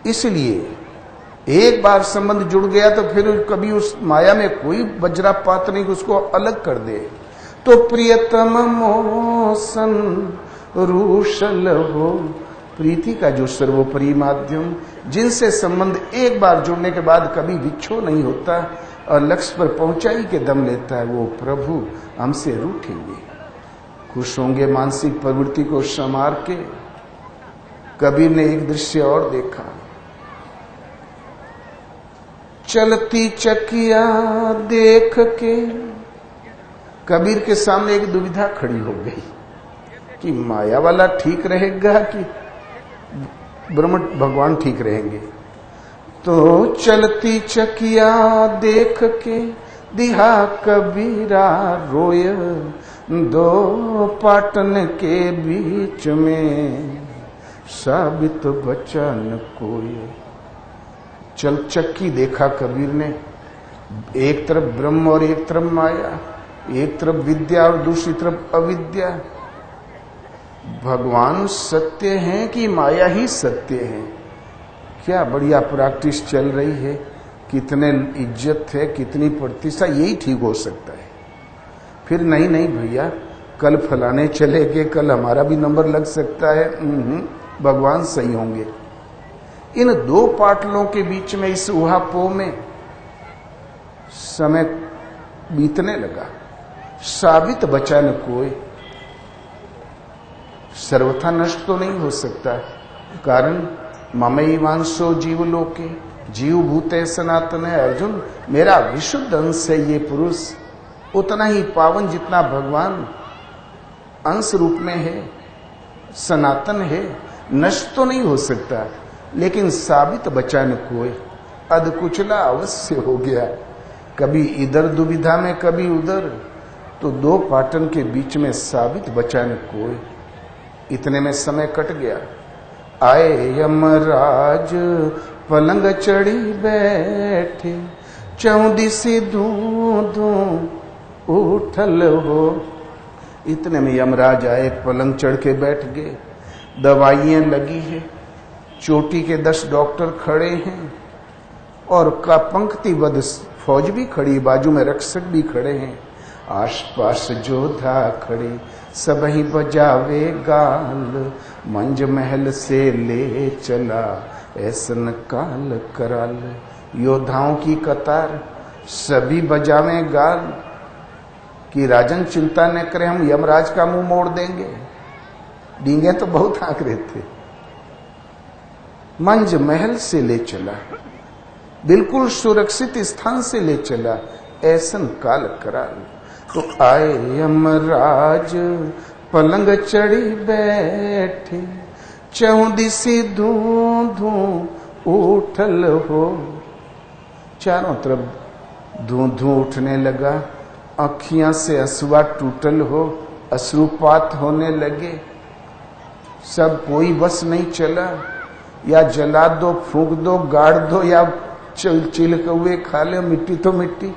इसलिए एक बार संबंध जुड़ गया तो फिर कभी उस माया में कोई वज्रापात नहीं कि उसको अलग कर दे। तो प्रियतम मोसन रूशल हो, प्रीति का जो सर्वोपरि माध्यम, जिनसे संबंध एक बार जुड़ने के बाद कभी विक्षोभ नहीं होता और लक्ष्य पर पहुंचाई के दम लेता है, वो प्रभु हमसे रूठेंगे, खुश होंगे मानसिक प्रवृत्ति को संवार के। कबीर ने एक दृश्य और देखा, चलती चकिया देख के कबीर के सामने एक दुविधा खड़ी हो गई कि माया वाला ठीक रहेगा कि ब्रह्म भगवान ठीक रहेंगे। तो चलती चकिया देख के दिहा कबीरा रोय, दो पाटन के बीच में साबित बचन कोई। चल चक्की देखा कबीर ने, एक तरफ ब्रह्म और एक तरफ माया, एक तरफ विद्या और दूसरी तरफ अविद्या। भगवान सत्य हैं कि माया ही सत्य है? क्या बढ़िया प्रैक्टिस चल रही है, कितने इज्जत है, कितनी प्रतिष्ठा, यही ठीक हो सकता है। फिर नहीं नहीं भैया, कल फलाने चले गए, कल हमारा भी नंबर लग सकता है। भगवान सही होंगे। इन दो पाटलों के बीच में, इस उहापोह में समय बीतने लगा। साबित बचा न कोई, सर्वथा नष्ट तो नहीं हो सकता। कारण ममई वांशो जीव लोके, जीव भूते सनातन है। अर्जुन, मेरा विशुद्ध अंश है ये पुरुष, उतना ही पावन जितना भगवान अंश रूप में है, सनातन है, नष्ट तो नहीं हो सकता। लेकिन साबित बचा न कोई, अधकुचला अवश्य हो गया। कभी इधर दुविधा में, कभी उधर, तो दो पाटन के बीच में साबित बचा न कोई। इतने में समय कट गया। आए यमराज पलंग चढ़ी बैठे, चौदिसी धूं धूं उठल हो। इतने में यमराज आए, पलंग चढ़ के बैठ गए। दवाइयां लगी है, चोटी के 10 डॉक्टर खड़े हैं और का पंक्तिबद्ध फौज भी खड़ी, बाजू में रक्षक भी खड़े हैं, आसपास जोधा खड़े, सब ही बजावे गाल, मंज महल से ले चला ऐसन काल कराल। योद्धाओं की कतार, सभी बजावे गाल कि राजन चिंता न करें, हम यमराज का मुंह मोड़ देंगे। डींगे तो बहुत हाँक रहे थे। मंज महल से ले चला, बिल्कुल सुरक्षित स्थान से ले चला, ऐसन काल कराल। तो आए यमराज पलंग चढ़ी बैठे, चौदिसी धूं धूं उठल हो। चारों तरफ धूं धूं उठने लगा, अखियां से अश्रुआ टूटल हो, अश्रुपात होने लगे। सब कोई बस नहीं चला, या जला दो, फूंक दो, गाड़ दो, या चिलके हुए खा ले, मिट्टी तो मिट्टी।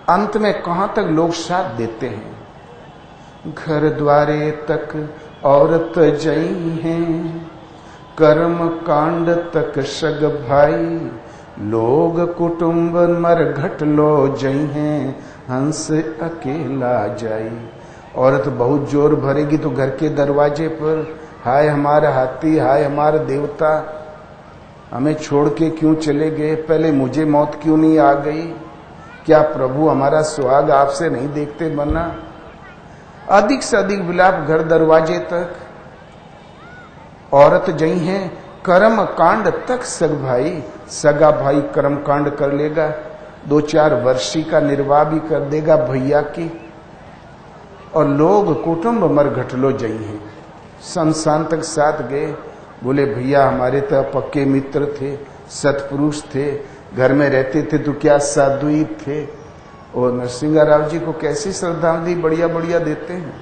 अंत में कहां तक लोग साथ देते हैं। घर द्वारे तक औरत जई हैं, कर्म कांड तक सग भाई, लोग कुटुंब मर घट लो जई हैं, हंस अकेला जाई। औरत बहुत जोर भरेगी तो घर के दरवाजे पर, हाय हमारा हाथी, हाय हमारा देवता, हमें छोड़ के क्यों चले गए, पहले मुझे मौत क्यों नहीं आ गई, क्या प्रभु हमारा सुहाग आपसे नहीं देखते बना। अधिक से अधिक विलाप घर दरवाजे तक। औरत जई है कर्म कांड तक सग भाई, सगा भाई कर्म कांड कर लेगा, 2-4 वर्षी का निर्वाह भी कर देगा भैया की। और लोग कुटुंब मर घटलो जई हैं, शमशान तक साथ गए। बोले भैया हमारे तो पक्के मित्र थे, सतपुरुष थे, घर में रहते थे तो क्या साधुई थे। और नरसिंह राव जी को कैसी श्रद्धांजलि बढ़िया बढ़िया देते हैं।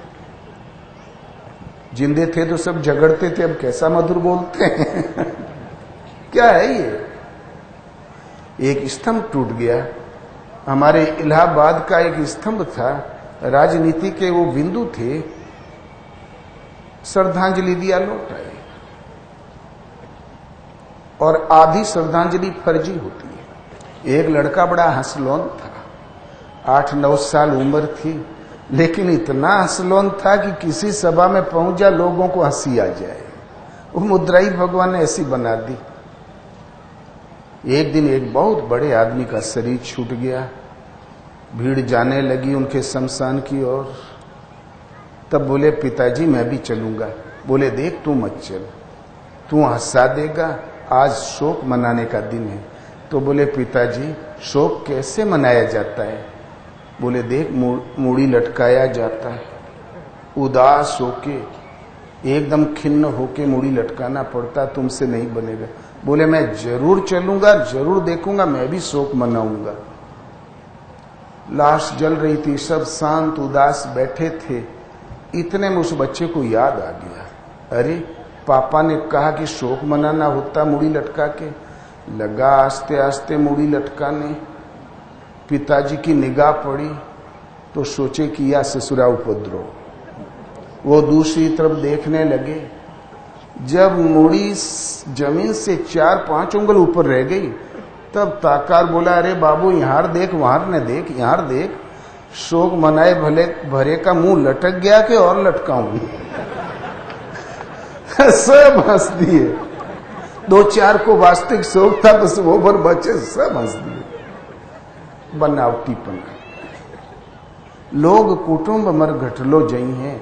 जिंदे थे तो सब झगड़ते थे, अब कैसा मधुर बोलते हैं। क्या है ये? एक स्तंभ टूट गया। हमारे इलाहाबाद का एक स्तंभ था, राजनीति के वो बिंदु थे, श्रद्धांजलि दिया लौट आए। और आधी श्रद्धांजलि फर्जी होती है। एक लड़का बड़ा हंसलौन था, 8-9 साल उम्र थी, लेकिन इतना हंसलौन था कि किसी सभा में पहुंच जा लोगों को हंसी आ जाए। वो मुद्रा ही भगवान ने ऐसी बना दी। एक दिन एक बहुत बड़े आदमी का शरीर छूट गया, भीड़ जाने लगी उनके शमशान की ओर। तब बोले पिताजी मैं भी चलूंगा। बोले देख तू मत चल, तू हंसा देगा, आज शोक मनाने का दिन है। तो बोले पिताजी शोक कैसे मनाया जाता है? बोले देख मूड़ी लटकाया जाता है, उदास होके एकदम खिन्न होके मूड़ी लटकाना पड़ता, तुमसे नहीं बनेगा। बोले मैं जरूर चलूंगा, जरूर देखूंगा, मैं भी शोक मनाऊंगा। लाश जल रही थी, सब शांत उदास बैठे थे। इतने में उस बच्चे को याद आ गया, अरे पापा ने कहा कि शोक मनाना होता मूड़ी लटका के। लगा आस्ते आस्ते मूड़ी लटकाने। पिताजी की निगाह पड़ी तो सोचे कि या ससुरा उपद्रव। वो दूसरी तरफ देखने लगे। जब मूड़ी जमीन से 4-5 उंगल ऊपर रह गई तब ताकार बोला, अरे बाबू यहाँ देख, वहां न देख, यहाँ देख। शोक मनाए भले भरे का मुंह लटक गया कि और लटकाऊं। सब हंस दिए। 2-4 को वास्तविक शोक था, बस वो पर बचे सब हंस दिए। बनावटीपन। लोग कुटुंब मर घटलो जई हैं,